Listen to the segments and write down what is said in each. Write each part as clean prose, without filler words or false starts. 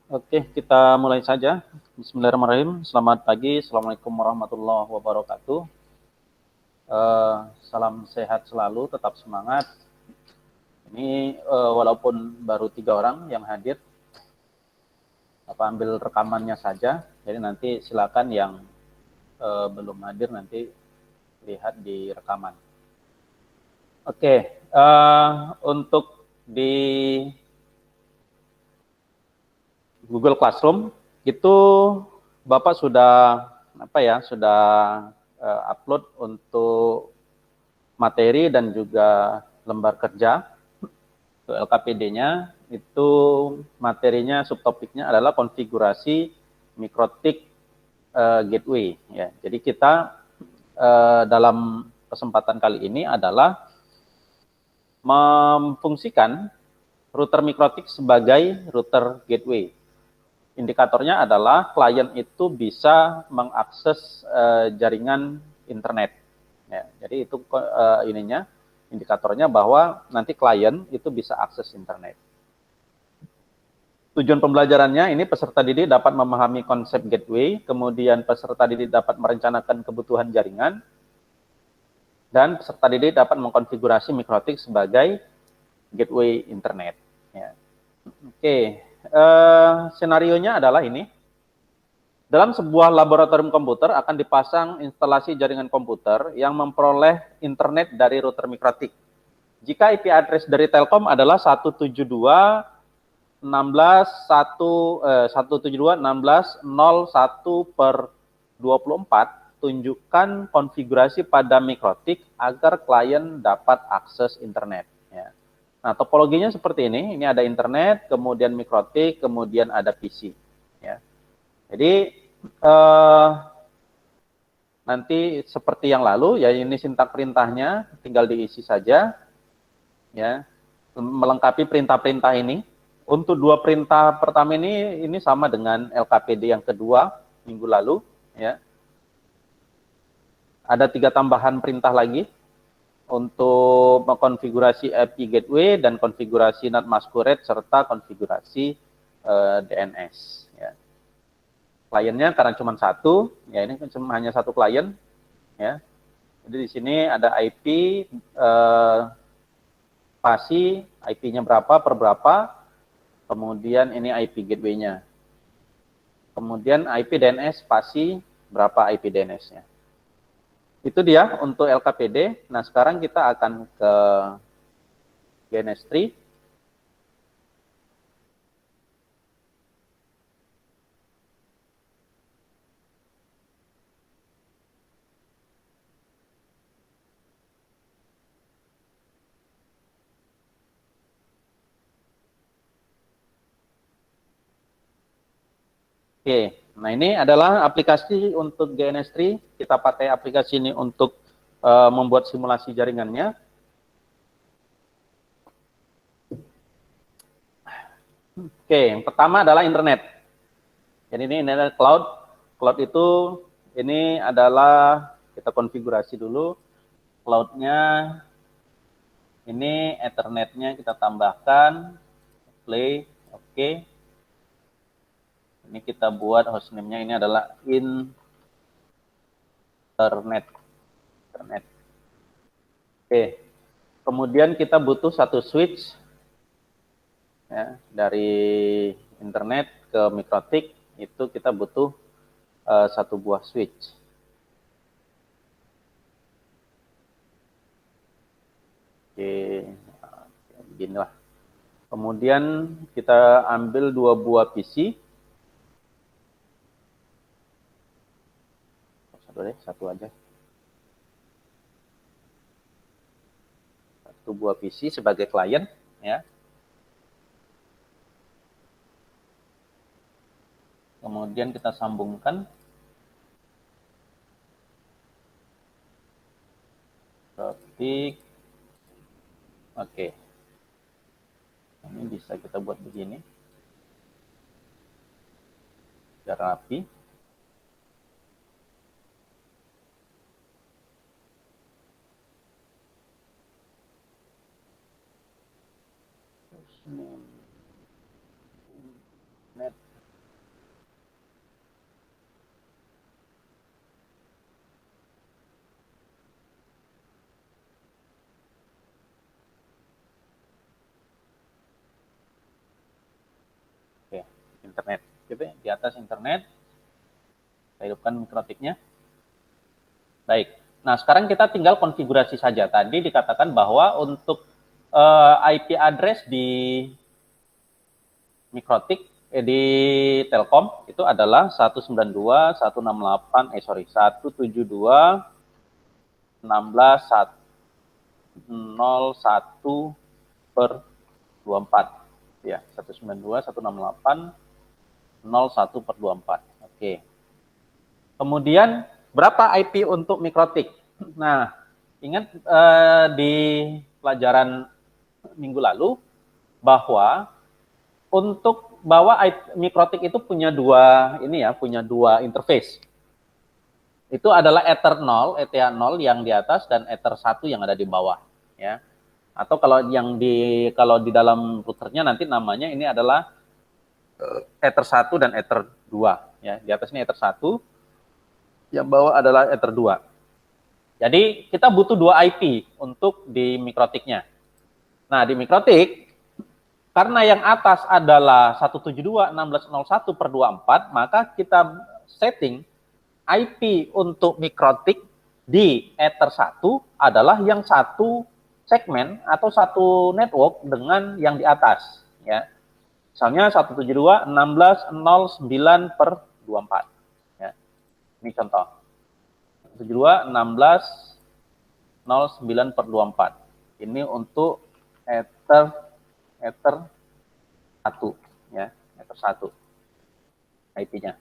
Oke, kita mulai saja. Bismillahirrahmanirrahim. Selamat pagi. Assalamualaikum warahmatullahi wabarakatuh. Salam sehat selalu, tetap semangat. Ini walaupun baru 3 orang yang hadir, ambil rekamannya saja. Jadi nanti silakan yang belum hadir nanti lihat di rekaman. Oke, untuk di Google Classroom itu Bapak sudah sudah upload untuk materi dan juga lembar kerja. Untuk LKPD-nya itu materinya subtopiknya adalah konfigurasi mikrotik gateway ya. Jadi kita dalam kesempatan kali ini adalah memfungsikan router mikrotik sebagai router gateway. Indikatornya adalah klien itu bisa mengakses jaringan internet. Ya, jadi itu indikatornya bahwa nanti klien itu bisa akses internet. Tujuan pembelajarannya ini peserta didik dapat memahami konsep gateway, kemudian peserta didik dapat merencanakan kebutuhan jaringan, dan peserta didik dapat mengkonfigurasi mikrotik sebagai gateway internet. Ya. Oke, senarionya adalah ini. Dalam sebuah laboratorium komputer akan dipasang instalasi jaringan komputer yang memperoleh internet dari router mikrotik. Jika IP address dari Telkom adalah 172.16.01/24, tunjukkan konfigurasi pada mikrotik agar klien dapat akses internet. Ya. Nah, topologinya seperti ini. Ini ada internet, kemudian mikrotik, kemudian ada PC. Ya. Jadi nanti seperti yang lalu, ya ini sintak perintahnya, tinggal diisi saja, ya, melengkapi perintah-perintah ini. Untuk 2 perintah pertama ini sama dengan LKPD yang kedua minggu lalu, ya. Ada 3 tambahan perintah lagi untuk mengkonfigurasi IP gateway dan konfigurasi NAT masquerade serta konfigurasi DNS. Ya. Kliennya karena cuma satu, ya ini hanya satu klien, ya. Jadi di sini ada IP pasi, IP-nya berapa per berapa, kemudian ini IP gateway-nya. Kemudian IP DNS pasi berapa IP DNS-nya. Itu dia untuk LKPD. Nah, sekarang kita akan ke GNS3. Oke, nah ini adalah aplikasi untuk GNS3. Kita pakai aplikasi ini untuk membuat simulasi jaringannya. Oke, yang pertama adalah internet. Jadi ini adalah cloud. Cloud itu ini adalah kita konfigurasi dulu. Cloud-nya ini Ethernet-nya kita tambahkan. Play, oke. Ini kita buat hostname-nya ini adalah internet. Oke. Kemudian kita butuh satu switch ya, dari internet ke mikrotik itu kita butuh satu buah switch. Oke, beginilah. Kemudian kita ambil 2 buah PC. Satu aja. Satu buah PC sebagai klien, ya. Kemudian kita sambungkan ketik. Oke. Ini bisa kita buat begini. Biar rapi. Net. internet. Gitu ya, di atas internet. Saya hidupkan mikrotiknya. Baik. Nah, sekarang kita tinggal konfigurasi saja. Tadi dikatakan bahwa untuk IP address di mikrotik di Telkom itu adalah 192.168.01/24 ya, 192.168.01/24. Oke. Kemudian berapa IP untuk mikrotik? Nah, ingat di pelajaran minggu lalu bahwa untuk mikrotik itu punya dua interface. Itu adalah Ether 0, ETA 0 yang di atas dan Ether 1 yang ada di bawah, ya. Atau kalau di dalam routernya nanti namanya ini adalah Ether 1 dan Ether 2, ya. Di atas ini Ether 1, yang bawah adalah Ether 2. Jadi kita butuh 2 IP untuk di mikrotiknya. Nah, di mikrotik karena yang atas adalah 172.16.01/24, maka kita setting IP untuk mikrotik di Ether 1 adalah yang satu segmen atau satu network dengan yang di atas, ya. Misalnya 172.16.09/24, ya. Ini contoh. 172.16.09/24. Ini untuk Ether 1, ya, Ether 1 IP-nya.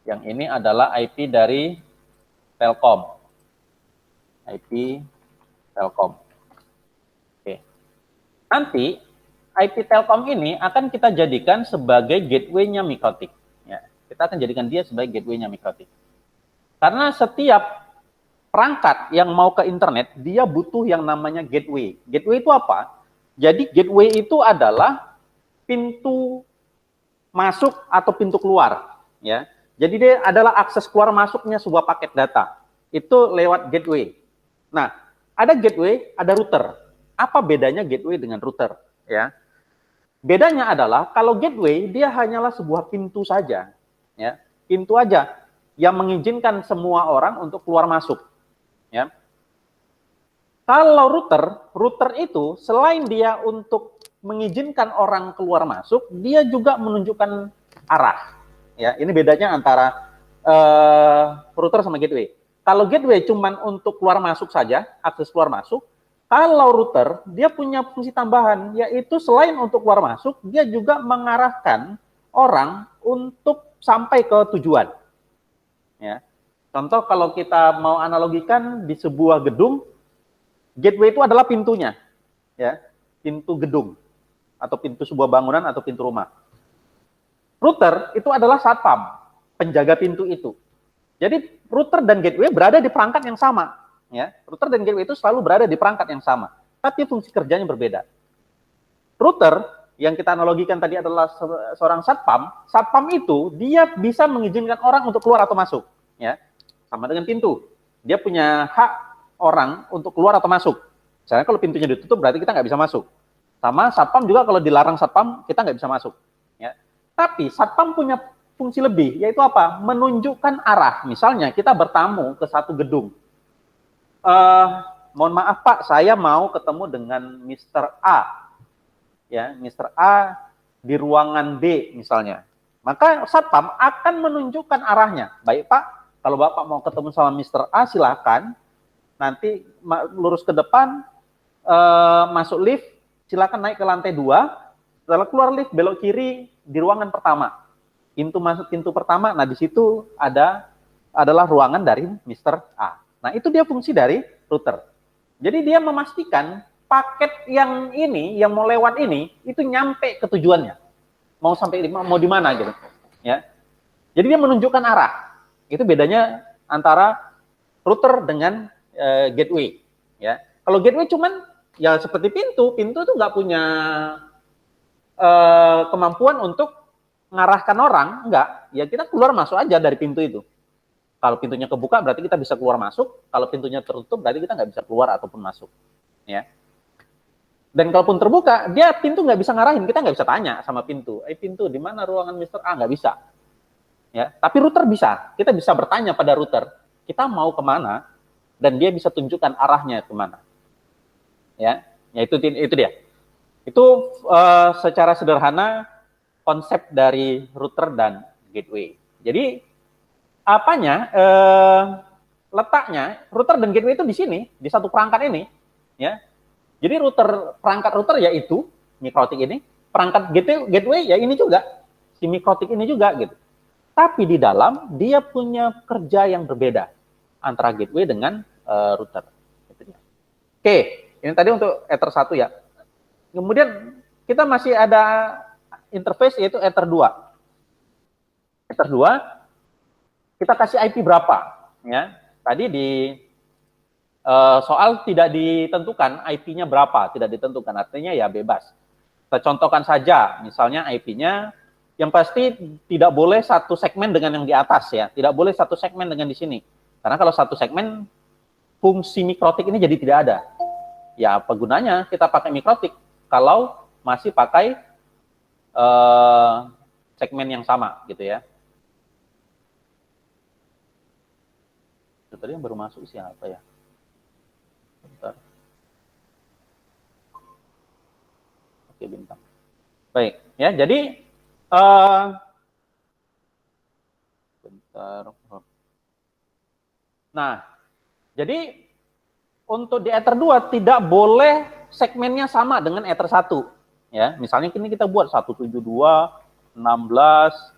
Yang ini adalah IP dari Telkom. IP Telkom. Oke. Nanti IP Telkom ini akan kita jadikan sebagai gateway-nya mikrotik, ya. Kita akan jadikan dia sebagai gateway-nya mikrotik. Karena setiap perangkat yang mau ke internet, dia butuh yang namanya gateway. Gateway itu apa? Jadi gateway itu adalah pintu masuk atau pintu keluar, ya. Jadi dia adalah akses keluar masuknya sebuah paket data. Itu lewat gateway. Nah, ada gateway, ada router. Apa bedanya gateway dengan router, ya? Bedanya adalah kalau gateway dia hanyalah sebuah pintu saja, ya. Pintu aja yang mengizinkan semua orang untuk keluar masuk, ya. Kalau router itu selain dia untuk mengizinkan orang keluar masuk, dia juga menunjukkan arah. Ya, ini bedanya antara router sama gateway. Kalau gateway cuman untuk keluar masuk saja, akses keluar masuk. Kalau router dia punya fungsi tambahan, yaitu selain untuk keluar masuk, dia juga mengarahkan orang untuk sampai ke tujuan. Ya. Contoh kalau kita mau analogikan di sebuah gedung, gateway itu adalah pintunya, ya, pintu gedung atau pintu sebuah bangunan atau pintu rumah. Router itu adalah satpam, penjaga pintu itu. Jadi router dan gateway berada di perangkat yang sama, ya. Router dan gateway itu selalu berada di perangkat yang sama, tapi fungsi kerjanya berbeda. Router yang kita analogikan tadi adalah seorang satpam. Satpam itu dia bisa mengizinkan orang untuk keluar atau masuk, ya. Sama dengan pintu, dia punya hak orang untuk keluar atau masuk. Misalnya kalau pintunya ditutup berarti kita nggak bisa masuk. Sama satpam juga kalau dilarang satpam kita nggak bisa masuk. Ya. Tapi satpam punya fungsi lebih, yaitu apa? Menunjukkan arah. Misalnya kita bertamu ke satu gedung. Mohon maaf Pak, saya mau ketemu dengan Mr. A. Ya, Mr. A di ruangan D misalnya. Maka satpam akan menunjukkan arahnya. Baik Pak, kalau Bapak mau ketemu sama Mr. A silakan. Nanti lurus ke depan, masuk lift, silakan naik ke lantai 2, setelah keluar lift, belok kiri di ruangan pertama. Pintu pertama, nah di situ adalah ruangan dari Mr. A. Nah itu dia fungsi dari router. Jadi dia memastikan paket yang mau lewat ini, itu nyampe ke tujuannya. Mau di mana gitu. Ya. Jadi dia menunjukkan arah. Itu bedanya antara router dengan gateway, ya. Kalau gateway cuman ya seperti pintu itu nggak punya kemampuan untuk mengarahkan orang, enggak. Ya kita keluar masuk aja dari pintu itu. Kalau pintunya kebuka berarti kita bisa keluar masuk, kalau pintunya tertutup berarti kita nggak bisa keluar ataupun masuk, ya. Dan kalaupun terbuka, dia pintu nggak bisa ngarahin, kita nggak bisa tanya sama pintu, pintu di mana ruangan Mister A, nggak bisa. Ya, tapi router bisa, kita bisa bertanya pada router, kita mau kemana, dan dia bisa tunjukkan arahnya kemana. Ya itu dia. Itu secara sederhana konsep dari router dan gateway. Jadi apanya letaknya router dan gateway itu di sini, di satu perangkat ini, ya. Jadi perangkat router yaitu mikrotik ini, perangkat gateway ya ini juga, si mikrotik ini juga gitu. Tapi di dalam dia punya kerja yang berbeda antara gateway dengan router. Oke, ini tadi untuk Ether 1 ya. Kemudian kita masih ada interface yaitu Ether 2. Ether 2 kita kasih IP berapa? Ya, tadi di soal tidak ditentukan IP-nya berapa, tidak ditentukan, artinya ya bebas. Kita contohkan saja, misalnya IP-nya yang pasti tidak boleh satu segmen dengan yang di atas ya, tidak boleh satu segmen dengan di sini. Karena kalau satu segmen, fungsi mikrotik ini jadi tidak ada. Ya apa gunanya kita pakai mikrotik kalau masih pakai segmen yang sama gitu ya. Itu tadi yang baru masuk siapa ya? Bentar. Oke, bintang. Baik, ya. Jadi bentar. Nah, jadi untuk di Ether 2 tidak boleh segmennya sama dengan Ether 1. Ya, misalnya ini kita buat 172, 16,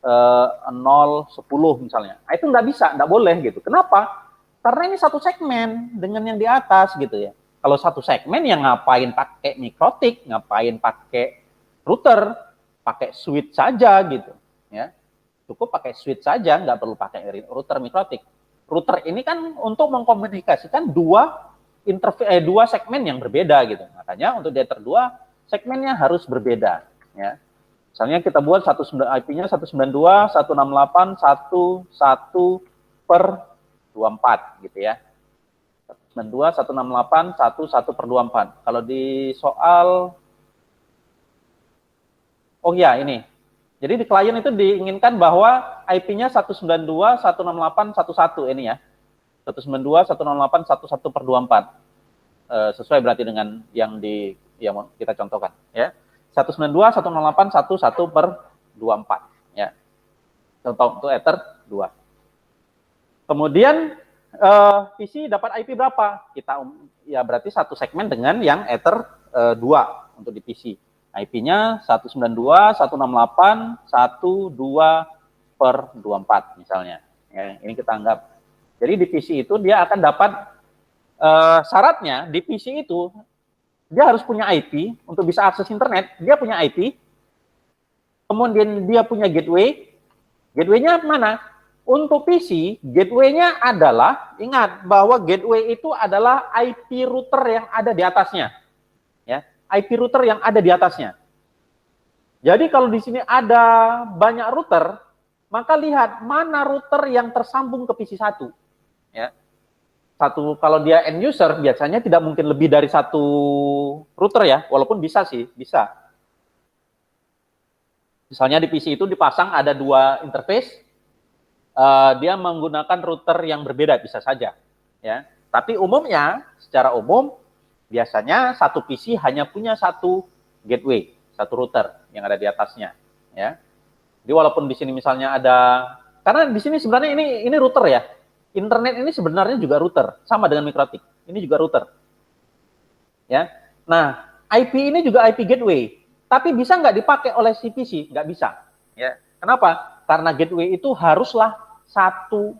0, 10 misalnya. Nah, itu nggak bisa, nggak boleh gitu. Kenapa? Karena ini satu segmen dengan yang di atas gitu ya. Kalau satu segmen yang ngapain pakai mikrotik, ngapain pakai router, pakai switch saja gitu ya. Cukup pakai switch saja, nggak perlu pakai router mikrotik. Router ini kan untuk mengkomunikasikan dua segmen yang berbeda gitu. Makanya untuk Ether 2 segmennya harus berbeda ya. Misalnya kita buat IP-nya 192.168.11/24 gitu ya. 192.168.11/24. Kalau di soal, oh ya ini. Jadi di klien itu diinginkan bahwa IP-nya 192.168.11 ini ya. 192.168.11/24. Sesuai berarti dengan yang kita contohkan ya. 192.168.11/24 ya. Contoh untuk Ether 2. Kemudian PC dapat IP berapa? Kita ya berarti satu segmen dengan yang Ether 2 untuk di PC. IP-nya 192.168.12/24 misalnya. Ya, ini kita anggap. Jadi di PC itu dia akan dapat syaratnya di PC itu dia harus punya IP untuk bisa akses internet, dia punya IP. Kemudian dia punya gateway. Gateway-nya mana? Untuk PC, gateway-nya adalah, ingat bahwa gateway itu adalah IP router yang ada di atasnya. Ya, IP router yang ada di atasnya. Jadi kalau di sini ada banyak router, maka lihat mana router yang tersambung ke PC 1. Ya. Kalau dia end user biasanya tidak mungkin lebih dari satu router ya, walaupun bisa sih, bisa. Misalnya di PC itu dipasang ada dua interface, dia menggunakan router yang berbeda bisa saja, ya. Tapi umumnya, secara umum biasanya satu PC hanya punya satu gateway, satu router yang ada di atasnya, ya. Jadi walaupun di sini misalnya ada, karena di sini sebenarnya ini router ya. Internet ini sebenarnya juga router, sama dengan mikrotik. Ini juga router. Ya. Nah, IP ini juga IP gateway. Tapi bisa nggak dipakai oleh si PC? Nggak bisa. Ya. Kenapa? Karena gateway itu haruslah satu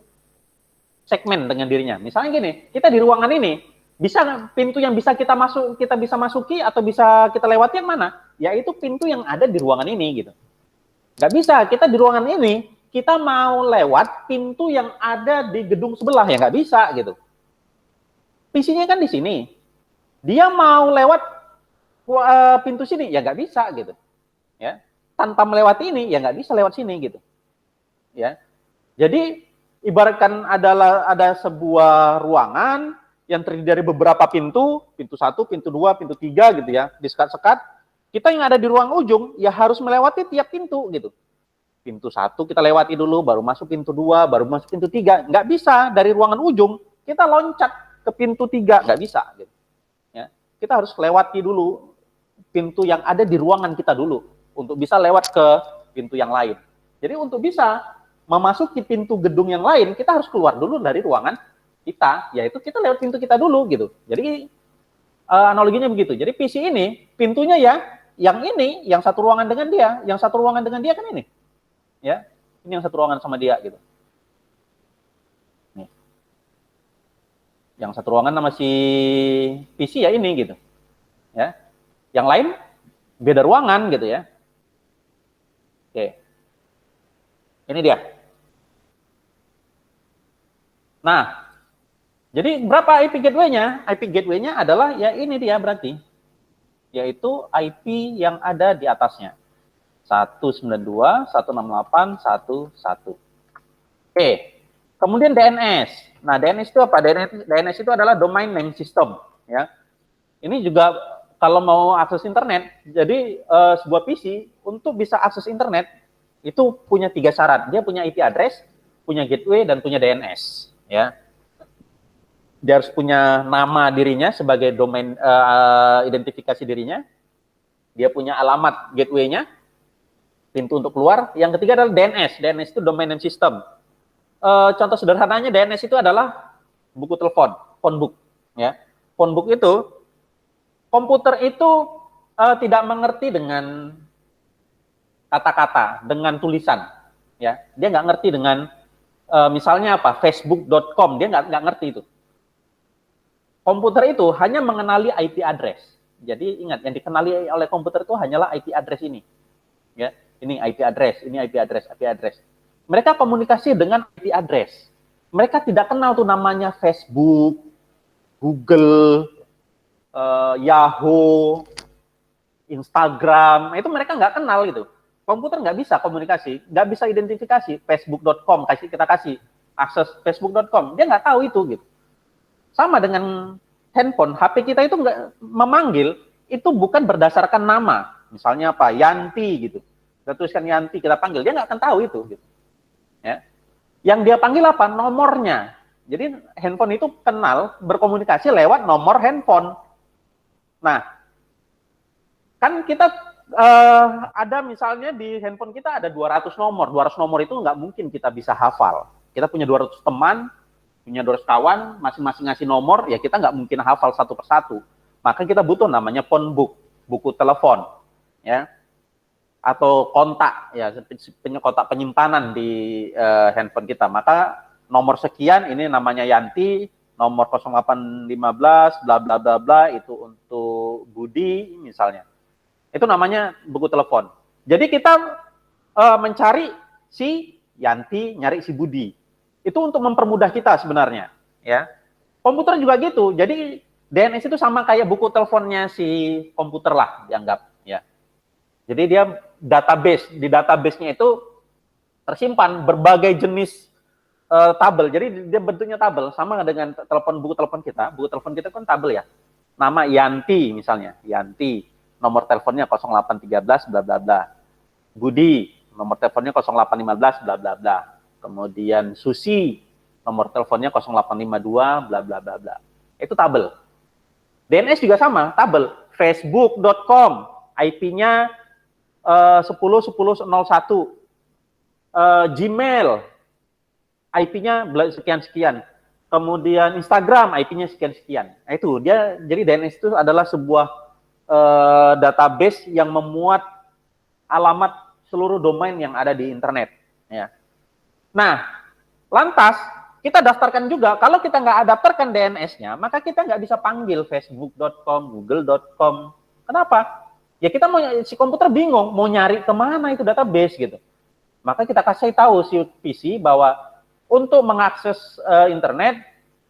segmen dengan dirinya. Misalnya gini, kita di ruangan ini, bisa pintu yang bisa kita bisa masuki atau bisa kita lewati yang mana? Yaitu pintu yang ada di ruangan ini gitu. Nggak bisa, kita di ruangan ini, kita mau lewat pintu yang ada di gedung sebelah, ya nggak bisa gitu. PC-nya kan di sini. Dia mau lewat pintu sini, ya nggak bisa gitu. Ya, tanpa melewati ini, ya nggak bisa lewat sini gitu. Ya, jadi ibaratkan ada sebuah ruangan, yang terdiri dari beberapa pintu 1, pintu 2, pintu 3 gitu ya, disekat-sekat. Kita yang ada di ruang ujung ya harus melewati tiap pintu gitu. Pintu 1 kita lewati dulu, baru masuk pintu 2, baru masuk pintu 3. Nggak bisa dari ruangan ujung kita loncat ke pintu 3, nggak bisa gitu. Ya, kita harus lewati dulu pintu yang ada di ruangan kita dulu untuk bisa lewat ke pintu yang lain. Jadi untuk bisa memasuki pintu gedung yang lain, kita harus keluar dulu dari ruangan kita, yaitu kita lewat pintu kita dulu gitu. Jadi analoginya begitu. Jadi PC ini pintunya ya yang ini, yang satu ruangan dengan dia, yang satu ruangan dengan dia kan ini. Ya. Ini yang satu ruangan sama dia gitu. Nih. Yang satu ruangan sama si PC ya ini gitu. Ya. Yang lain beda ruangan gitu ya. Oke. Ini dia. Nah, jadi berapa IP gateway-nya? IP gateway-nya adalah ya ini dia berarti. Yaitu IP yang ada di atasnya. 192.168.1.1. Oke. Kemudian DNS. Nah, DNS itu apa? DNS itu adalah Domain Name System. Ya. Ini juga kalau mau akses internet, jadi sebuah PC untuk bisa akses internet itu punya 3 syarat. Dia punya IP address, punya gateway, dan punya DNS. Ya. Dia harus punya nama dirinya sebagai domain identifikasi dirinya. Dia punya alamat gateway-nya, pintu untuk keluar. Yang ketiga adalah DNS. DNS itu Domain Name System. Contoh sederhananya DNS itu adalah buku telepon, phone book. Ya. Phone book itu, komputer itu tidak mengerti dengan kata-kata, dengan tulisan. Ya. Dia nggak ngerti dengan, misalnya apa, facebook.com, dia nggak ngerti itu. Komputer itu hanya mengenali IP address. Jadi ingat, yang dikenali oleh komputer itu hanyalah IP address ini. Ya, ini IP address, ini IP address, IP address. Mereka komunikasi dengan IP address. Mereka tidak kenal tuh namanya Facebook, Google, Yahoo, Instagram. Itu mereka nggak kenal gitu. Komputer nggak bisa komunikasi, nggak bisa identifikasi facebook.com, kita kasih akses facebook.com. Dia nggak tahu itu gitu. Sama dengan handphone, HP kita itu nggak memanggil, itu bukan berdasarkan nama. Misalnya apa, Yanti gitu. Kita tuliskan Yanti, kita panggil, dia nggak akan tahu itu. Gitu. Ya. Yang dia panggil apa? Nomornya. Jadi handphone itu kenal, berkomunikasi lewat nomor handphone. Nah, kan kita ada misalnya di handphone kita ada 200 nomor. 200 nomor itu nggak mungkin kita bisa hafal. Kita punya 200 teman, punya 200 kawan, masing-masing ngasih nomor, ya kita nggak mungkin hafal satu persatu. Maka kita butuh namanya phone book, buku telepon, ya, atau kontak, ya, kotak penyimpanan di handphone kita. Maka nomor sekian ini namanya Yanti, nomor 0815, bla bla bla bla, itu untuk Budi misalnya. Itu namanya buku telepon. Jadi kita mencari si Yanti, nyari si Budi. Itu untuk mempermudah kita sebenarnya, ya. Komputer juga gitu. Jadi DNS itu sama kayak buku teleponnya si komputer lah dianggap, ya. Jadi dia database, di database-nya itu tersimpan berbagai jenis tabel. Jadi dia bentuknya tabel, sama dengan buku telepon kita. Buku telepon kita kan tabel ya. Nama Yanti misalnya, Yanti, nomor teleponnya 0813 bla bla bla. Budi, nomor teleponnya 0815 bla bla bla. Kemudian Susi, nomor teleponnya 0852, bla bla bla bla. Itu tabel. DNS juga sama, tabel. Facebook.com, IP-nya 10.10.01. Gmail, IP-nya sekian-sekian. Kemudian Instagram, IP-nya sekian-sekian. Nah, itu, dia, jadi DNS itu adalah sebuah database yang memuat alamat seluruh domain yang ada di internet. Ya. Nah, lantas kita daftarkan juga, kalau kita nggak daftarkan DNS-nya, maka kita nggak bisa panggil facebook.com, google.com. Kenapa? Ya kita si komputer bingung, mau nyari kemana itu database gitu. Maka kita kasih tahu si PC bahwa untuk mengakses internet,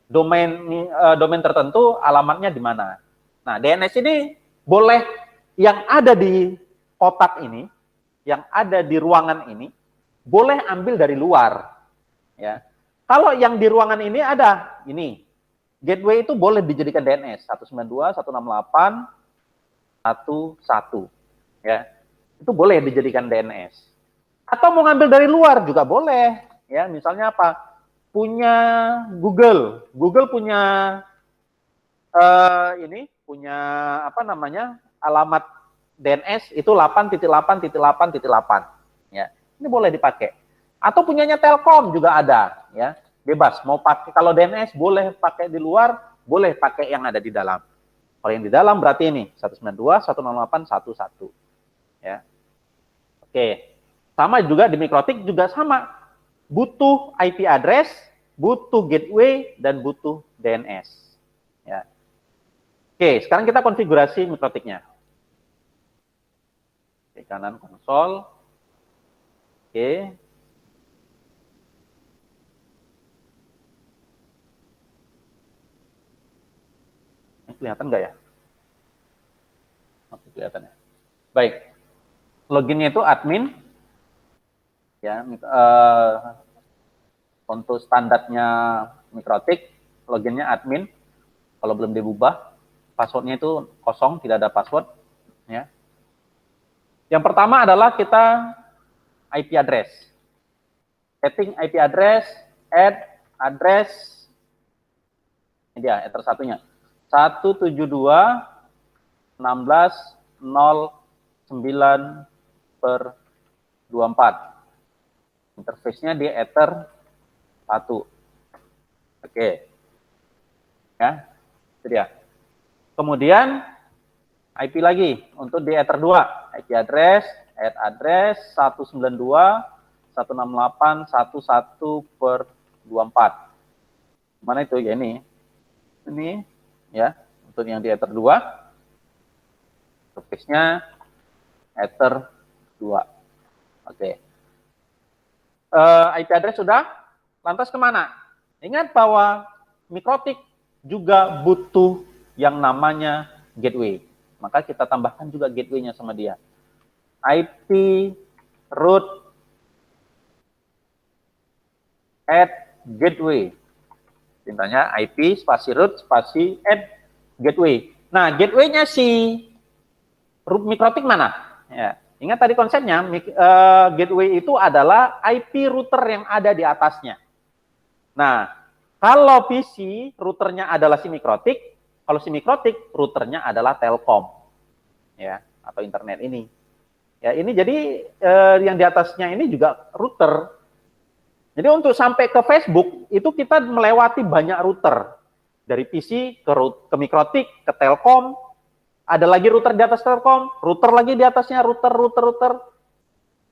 domain tertentu, alamatnya di mana. Nah, DNS ini boleh yang ada di kotak ini, yang ada di ruangan ini, boleh ambil dari luar, ya. Kalau yang di ruangan ini ada ini, Gateway itu boleh dijadikan DNS 192.168.1.1 ya. Itu boleh dijadikan DNS. Atau mau ngambil dari luar juga boleh ya. Misalnya apa? Punya Google. Google punya ini punya apa namanya? Alamat DNS itu 8.8.8.8 ya. Ini boleh dipakai. Atau punyanya Telkom juga ada ya. Bebas mau pakai, kalau DNS boleh pakai di luar, boleh pakai yang ada di dalam. Kalau yang di dalam berarti ini 192.168.1.1 ya. Oke. Sama juga di Mikrotik juga sama. Butuh IP address, butuh gateway dan butuh DNS ya. Oke, sekarang kita konfigurasi Mikrotiknya. Oke, kanan konsol. Oke. Ini kelihatan nggak ya? Oke, kelihatan ya. Baik. Loginnya itu admin. Ya, untuk standarnya Mikrotik, loginnya admin. Kalau belum diubah, passwordnya itu kosong, tidak ada password. Ya. Yang pertama adalah kita IP address. Setting IP address, add address. Ini dia, ether satunya. 172.16.09/24. Interface-nya di ether 1. Oke. Ya, itu dia. Kemudian IP lagi untuk di ether 2. IP address, add address 192.168.1.1/24. Mana itu ya ini? Ini ya, untuk yang di ether 2. Interface-nya ether 2. Oke. IP address sudah, lantas kemana? Ingat bahwa Mikrotik juga butuh yang namanya gateway. Maka kita tambahkan juga gateway-nya sama dia. IP root add gateway. Tintanya IP spasi root spasi add gateway. Nah, gateway-nya si Mikrotik mana? Ya. Ingat tadi konsepnya, gateway itu adalah IP router yang ada di atasnya. Nah, kalau PC routernya adalah si Mikrotik, kalau si Mikrotik routernya adalah Telkom, ya, atau internet ini. Ya, ini jadi yang di atasnya ini juga router. Jadi untuk sampai ke Facebook itu kita melewati banyak router dari PC ke Mikrotik ke Telkom. Ada lagi router di atas Telkom, router lagi di atasnya, router.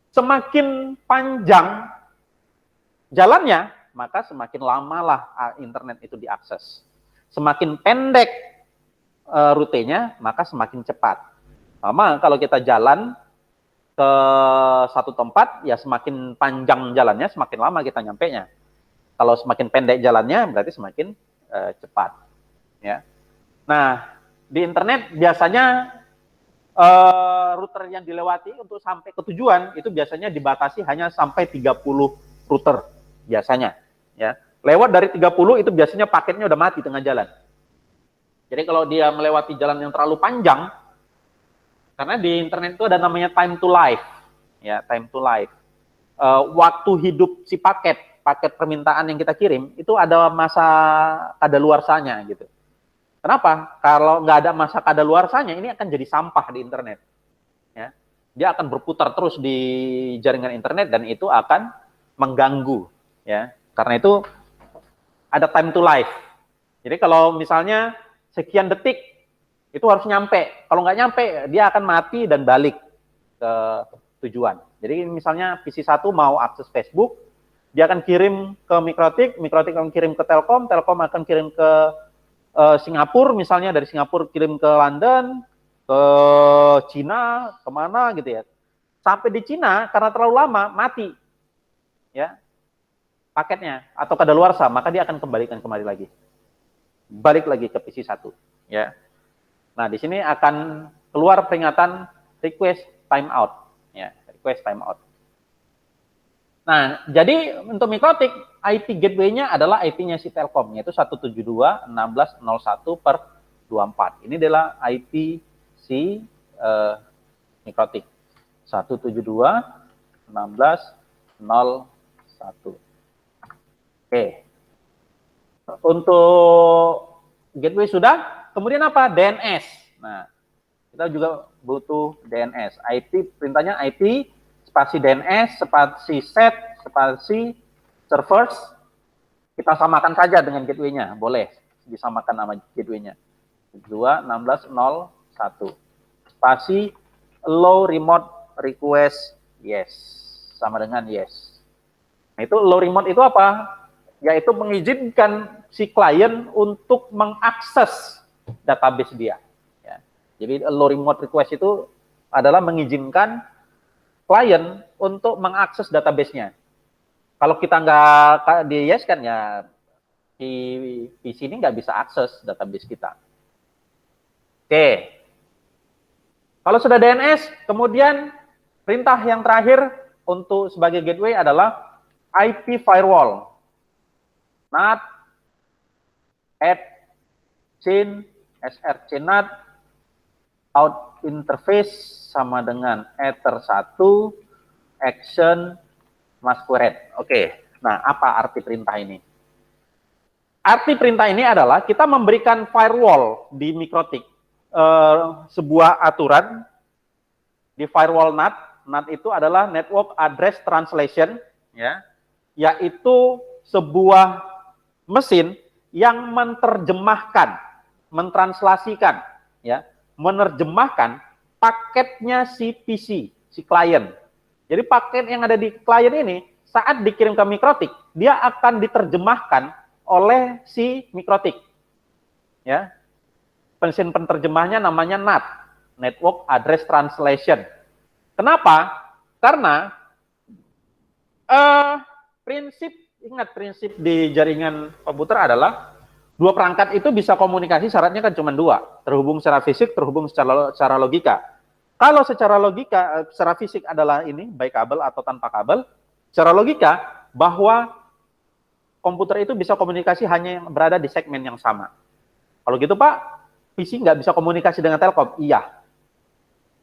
Semakin panjang jalannya, maka semakin lamalah internet itu diakses. Semakin pendek rutenya, maka semakin cepat. Sama kalau kita jalan ke satu tempat, ya semakin panjang jalannya, semakin lama kita nyampenya. Kalau semakin pendek jalannya, berarti semakin cepat. Ya. Nah, di internet biasanya router yang dilewati untuk sampai ke tujuan itu biasanya dibatasi hanya sampai 30 router biasanya. Ya, lewat dari 30 itu biasanya paketnya udah mati tengah jalan. Jadi kalau dia melewati jalan yang terlalu panjang, karena di internet itu ada namanya time to life, ya time to life. Waktu hidup si paket permintaan yang kita kirim itu ada masa kadaluarsanya gitu. Kenapa? Kalau nggak ada masa kadaluarsanya, ini akan jadi sampah di internet. Ya. Dia akan berputar terus di jaringan internet dan itu akan mengganggu. Ya. Karena itu ada time to life. Jadi kalau misalnya sekian detik itu harus nyampe. Kalau nggak nyampe, dia akan mati dan balik ke tujuan. Jadi misalnya PC1 mau akses Facebook, dia akan kirim ke Mikrotik, Mikrotik akan kirim ke Telkom, Telkom akan kirim ke Singapura, misalnya dari Singapura kirim ke London, ke Cina, kemana gitu ya. Sampai di Cina karena terlalu lama mati, ya paketnya atau kadaluarsa, maka dia akan kembali lagi, balik lagi ke PC1, ya. Nah di sini akan keluar peringatan request timeout, ya request timeout. Nah jadi untuk Mikrotik IP gateway-nya adalah IP-nya si Telkom, yaitu 172.16.01/24. Ini adalah IP si Mikrotik. 172.16.01. Oke. Untuk gateway sudah, kemudian apa? DNS. Nah, kita juga butuh DNS. IP, perintahnya IP, spasi DNS, spasi set, spasi servers. Kita samakan saja dengan gateway-nya, boleh disamakan nama gateway-nya. 2.16.01. Spasi allow remote request yes, sama dengan yes. Nah, itu allow remote itu apa? Yaitu mengizinkan si klien untuk mengakses database dia. Ya. Jadi allow remote request itu adalah mengizinkan klien untuk mengakses database-nya. Kalau kita nggak di yes kan ya, di PC ini nggak bisa akses database kita. Oke. Kalau sudah DNS, kemudian perintah yang terakhir untuk sebagai gateway adalah IP firewall. NAT, add, chain, src NAT, out interface sama dengan ether1, action, masquerade. Oke, nah apa arti perintah ini? Arti perintah ini adalah kita memberikan firewall di Mikrotik, sebuah aturan di firewall NAT. NAT itu adalah Network Address Translation, ya, yaitu sebuah mesin yang menerjemahkan, mentranslasikan, ya, menerjemahkan paketnya si PC, si klien. Jadi paket yang ada di klien ini saat dikirim ke Mikrotik, dia akan diterjemahkan oleh si Mikrotik. Ya. Mesin penerjemahnya namanya NAT, Network Address Translation. Kenapa? Karena ingat prinsip di jaringan komputer adalah dua perangkat itu bisa komunikasi, syaratnya kan cuma dua, terhubung secara fisik, terhubung secara logika. Kalau secara logika, secara fisik adalah ini, baik kabel atau tanpa kabel, secara logika bahwa komputer itu bisa komunikasi hanya yang berada di segmen yang sama. Kalau gitu Pak, PC nggak bisa komunikasi dengan Telkom? Iya.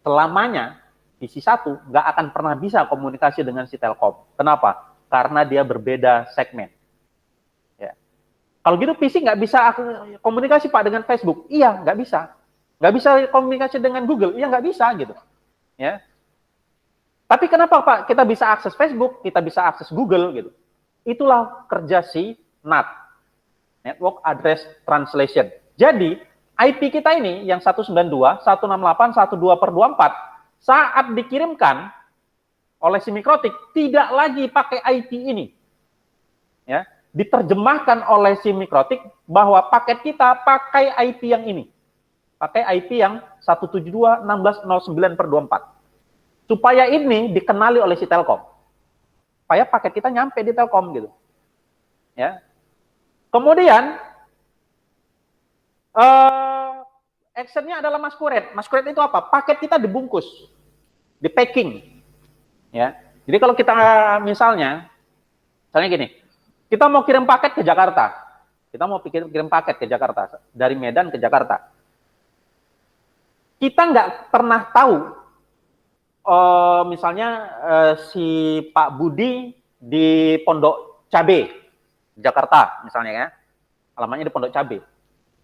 Selamanya PC 1 nggak akan pernah bisa komunikasi dengan si Telkom. Kenapa? Karena dia berbeda segmen. Ya. Kalau gitu PC nggak bisa komunikasi Pak dengan Facebook? Iya, nggak bisa. Nggak bisa komunikasi dengan Google? Iya, nggak bisa gitu. Ya. Tapi kenapa Pak kita bisa akses Facebook, kita bisa akses Google gitu? Itulah kerja si NAT, Network Address Translation. Jadi IP kita ini yang 192.168.12/24 saat dikirimkan oleh si Mikrotik tidak lagi pakai IP ini. Ya, diterjemahkan oleh si Mikrotik bahwa paket kita pakai IP yang ini. Pakai IP yang 172.16.09/24. Supaya ini dikenali oleh si Telkom. Supaya paket kita nyampe di Telkom gitu. Ya. Kemudian actionnya adalah masquerade. Masquerade itu apa? Paket kita dibungkus, di packing. Ya, jadi kalau kita misalnya gini, kita mau kirim paket ke Jakarta, kirim paket ke Jakarta dari Medan ke Jakarta, kita nggak pernah tahu, misalnya si Pak Budi di Pondok Cabe, Jakarta, misalnya ya, alamatnya di Pondok Cabe.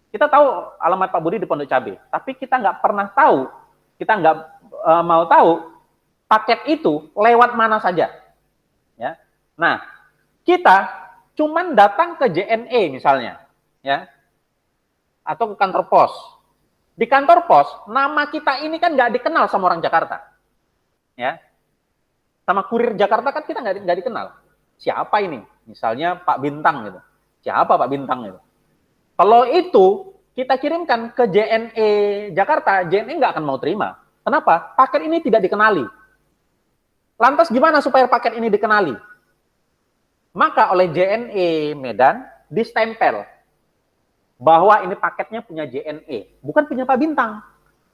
Kita tahu alamat Pak Budi di Pondok Cabe, tapi kita nggak pernah tahu, kita nggak mau tahu paket itu lewat mana saja. Ya. Nah, kita cuman datang ke JNE misalnya, ya, atau ke kantor pos. Di kantor pos, nama kita ini kan nggak dikenal sama orang Jakarta. Ya. Sama kurir Jakarta kan kita nggak dikenal. Siapa ini? Misalnya Pak Bintang gitu. Siapa Pak Bintang gitu? Kalau itu kita kirimkan ke JNE Jakarta, JNE nggak akan mau terima. Kenapa? Paket ini tidak dikenali. Lantas gimana supaya paket ini dikenali? Maka oleh JNE Medan distempel bahwa ini paketnya punya JNE, bukan punya Pak Bintang,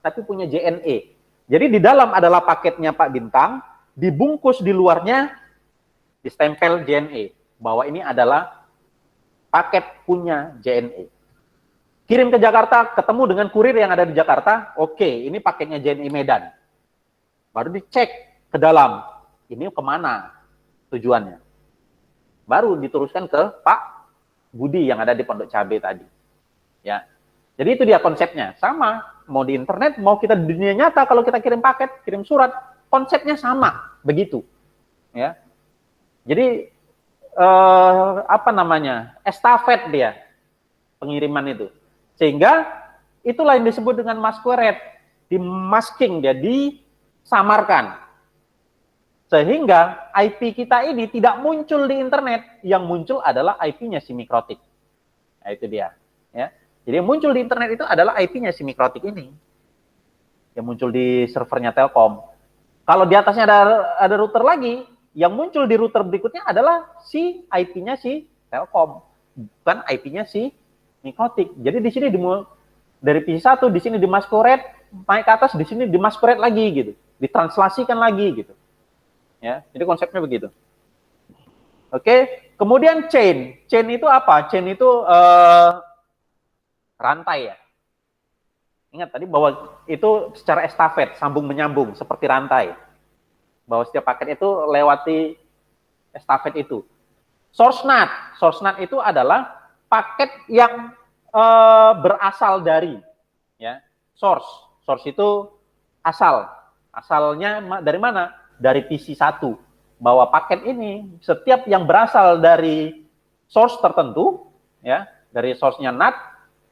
tapi punya JNE. Jadi di dalam adalah paketnya Pak Bintang, dibungkus di luarnya distempel JNE. bahwa ini adalah paket punya JNE. Kirim ke Jakarta, ketemu dengan kurir yang ada di Jakarta, oke, ini paketnya JNE Medan. Baru dicek ke dalam, ini kemana tujuannya. Baru diteruskan ke Pak Budi yang ada di Pondok Cabe tadi. Ya, jadi itu dia konsepnya. Sama, mau di internet, mau kita di dunia nyata, kalau kita kirim paket, kirim surat, konsepnya sama, begitu. Ya, jadi apa namanya, estafet dia pengiriman itu, sehingga itulah yang disebut dengan masquerade, dimasking dia, disamarkan, sehingga IP kita ini tidak muncul di internet, yang muncul adalah IP-nya si Mikrotik. Nah, itu dia. Ya, jadi yang muncul di internet itu adalah IP-nya si Mikrotik ini, yang muncul di servernya Telkom. Kalau di atasnya ada router lagi, yang muncul di router berikutnya adalah si IP-nya si Telkom, bukan IP-nya si Mikrotik. Jadi di sini dari PC1 di sini dimasquerade, naik ke atas di sini dimasquerade lagi gitu, ditranslasikan lagi gitu. Ya, jadi konsepnya begitu. Oke, kemudian chain. Chain itu apa? Chain itu rantai ya. Ingat tadi bahwa itu secara estafet, sambung menyambung seperti rantai. Bahwa setiap paket itu lewati estafet itu. Source NAT itu adalah paket yang berasal dari ya source. Source itu asalnya dari mana? Dari PC1. Bahwa paket ini setiap yang berasal dari source tertentu, ya dari source-nya NAT,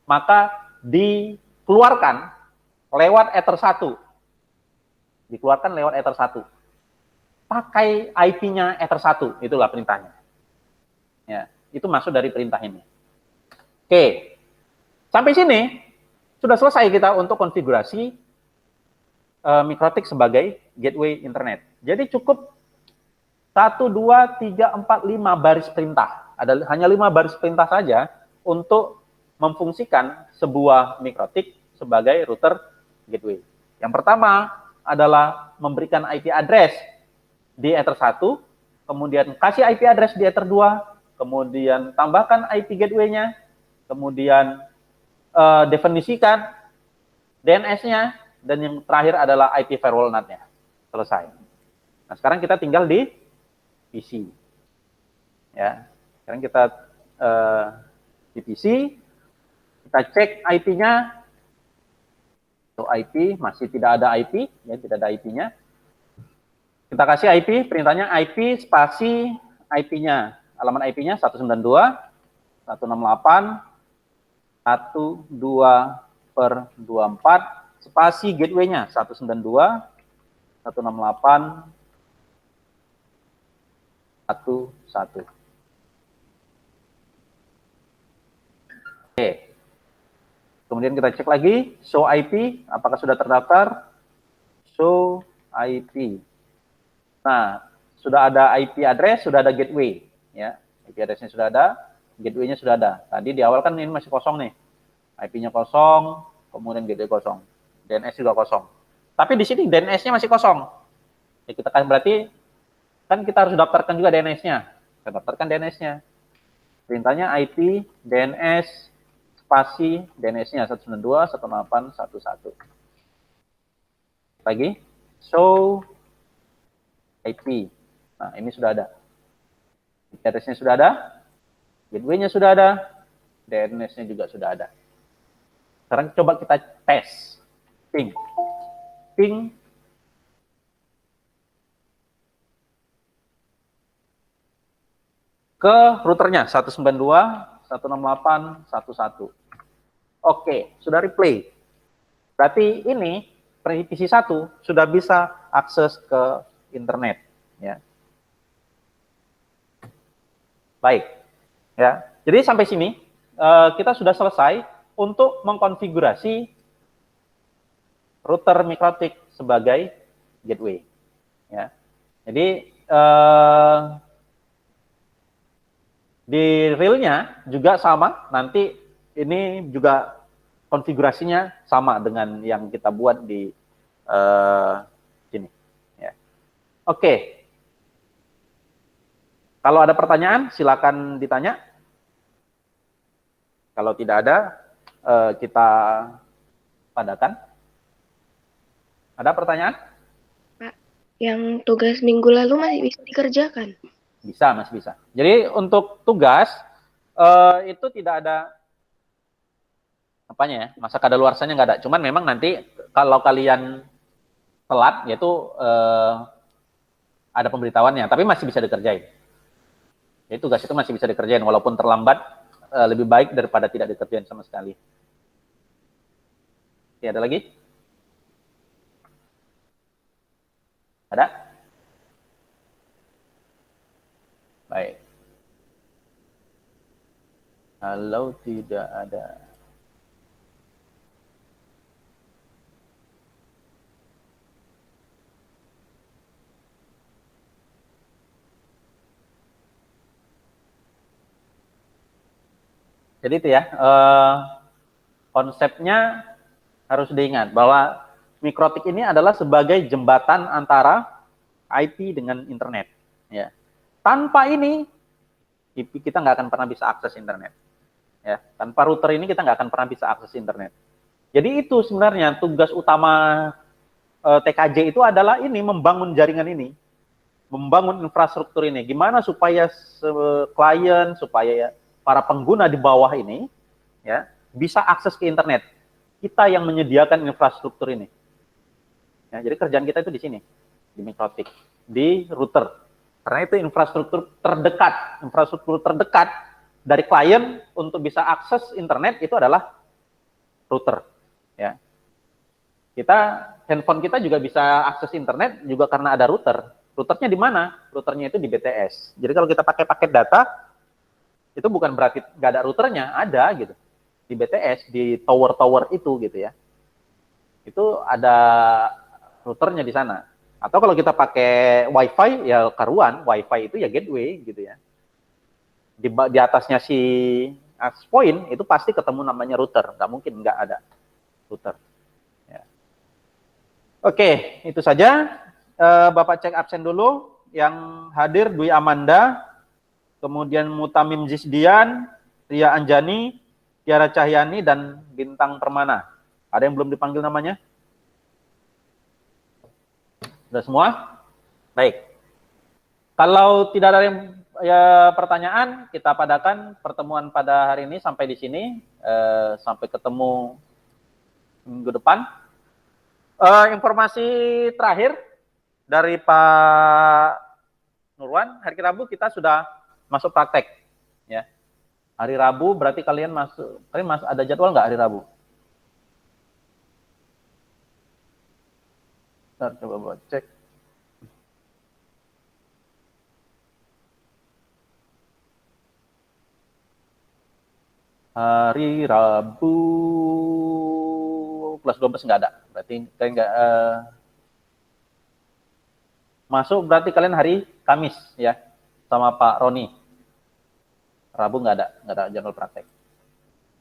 maka dikeluarkan lewat Ether 1. Dikeluarkan lewat Ether 1. Pakai IP-nya Ether 1, itulah perintahnya. Ya, itu masuk dari perintah ini. Oke. Sampai sini sudah selesai kita untuk konfigurasi Mikrotik sebagai gateway internet. Jadi cukup 1, 2, 3, 4, 5 baris perintah. Ada hanya 5 baris perintah saja untuk memfungsikan sebuah Mikrotik sebagai router gateway. Yang pertama adalah memberikan IP address di Ether 1, kemudian kasih IP address di Ether 2, kemudian tambahkan IP gateway-nya, kemudian definisikan DNS-nya, dan yang terakhir adalah IP firewall NAT-nya. Selesai. Nah, sekarang kita tinggal di PC. Ya, sekarang kita di PC, kita cek IP-nya. Untuk IP masih tidak ada IP, ya tidak ada IP-nya. Kita kasih IP, perintahnya IP spasi IP-nya, alamat IP-nya 192, 168, 12/24, spasi gateway-nya 192, 168, 11. Oke. Kemudian kita cek lagi, show IP, apakah sudah terdaftar? Show IP. Nah, sudah ada IP address, sudah ada gateway. Ya, IP address-nya sudah ada, gateway-nya sudah ada. Tadi di awal kan ini masih kosong nih. IP-nya kosong, kemudian gateway kosong. DNS juga kosong. Tapi di sini DNS-nya masih kosong. Ya, kita kan berarti kan kita harus daftarkan juga DNS-nya. Kita daftarkan DNS-nya. Perintahnya IP DNS spasi DNS-nya 192.168.1.1. Lagi, show IP. Nah, ini sudah ada. IP address-nya sudah ada, gateway-nya sudah ada, DNS-nya juga sudah ada. Sekarang coba kita tes. Ping ke routernya 192.168.1.1. Oke, sudah replay. Berarti ini PC1 sudah bisa akses ke internet, ya. Baik, ya. Jadi sampai sini kita sudah selesai untuk mengkonfigurasi router Mikrotik sebagai gateway, ya. Jadi di realnya juga sama, nanti ini juga konfigurasinya sama dengan yang kita buat di sini. Ya. Oke. Kalau ada pertanyaan, silakan ditanya. Kalau tidak ada, kita padakan. Ada pertanyaan? Pak, yang tugas minggu lalu masih bisa dikerjakan? Bisa, masih bisa. Jadi untuk tugas, itu tidak ada apanya ya, masa kadaluarsanya nggak ada. Cuman memang nanti kalau kalian telat, yaitu ada pemberitahuannya, tapi masih bisa dikerjain. Jadi tugas itu masih bisa dikerjain, walaupun terlambat, lebih baik daripada tidak dikerjain sama sekali. Oke, ada lagi? Ada? Baik. Kalau tidak ada, jadi itu ya, konsepnya harus diingat bahwa mikrotik ini adalah sebagai jembatan antara IP dengan internet. Ya. Tanpa ini, kita nggak akan pernah bisa akses internet. Ya. Tanpa router ini kita nggak akan pernah bisa akses internet. Jadi itu sebenarnya tugas utama TKJ itu adalah ini, membangun jaringan ini, membangun infrastruktur ini. Gimana supaya klien, supaya para pengguna di bawah ini ya bisa akses ke internet. Kita yang menyediakan infrastruktur ini. Ya, jadi kerjaan kita itu di sini, di mikrotik, di router. Karena itu infrastruktur terdekat dari klien untuk bisa akses internet itu adalah router. Ya, handphone kita juga bisa akses internet juga karena ada router. Routernya di mana? Routernya itu di BTS. Jadi kalau kita pakai paket data, itu bukan berarti nggak ada routernya, ada gitu. Di BTS, di tower-tower itu gitu ya. Itu ada routernya di sana. Atau kalau kita pakai WiFi, ya karuan, WiFi itu ya gateway gitu ya. Di atasnya si access point itu pasti ketemu namanya router, nggak mungkin nggak ada router. Ya. Oke, itu saja. Bapak cek absen dulu. Yang hadir Dwi Amanda, kemudian Mutamim Zisdian, Ria Anjani, Tiara Cahyani, dan Bintang Permana. Ada yang belum dipanggil namanya? Sudah semua? Baik. Kalau tidak ada yang pertanyaan, kita padakan pertemuan pada hari ini sampai di sini. Sampai ketemu minggu depan. Informasi terakhir dari Pak Nurwan, hari Rabu kita sudah masuk praktek. Ya. Hari Rabu berarti kalian ada jadwal nggak hari Rabu? Bentar, coba cek. Hari Rabu plus 12 nggak ada. Berarti kalian nggak masuk, berarti kalian hari Kamis ya sama Pak Roni. Rabu nggak ada jadwal praktek.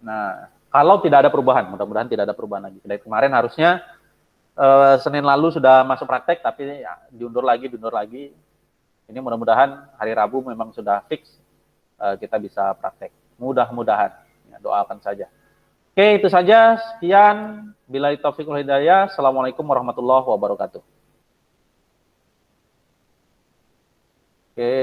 Nah, kalau tidak ada perubahan, mudah-mudahan tidak ada perubahan lagi. Dari kemarin harusnya Senin lalu sudah masuk praktek, tapi ya, diundur lagi. Ini mudah-mudahan hari Rabu memang sudah fix kita bisa praktek. Mudah-mudahan, ya, doakan saja. Oke, itu saja. Sekian. Billahi taufiq wal hidayah. Assalamualaikum warahmatullahi wabarakatuh. Oke.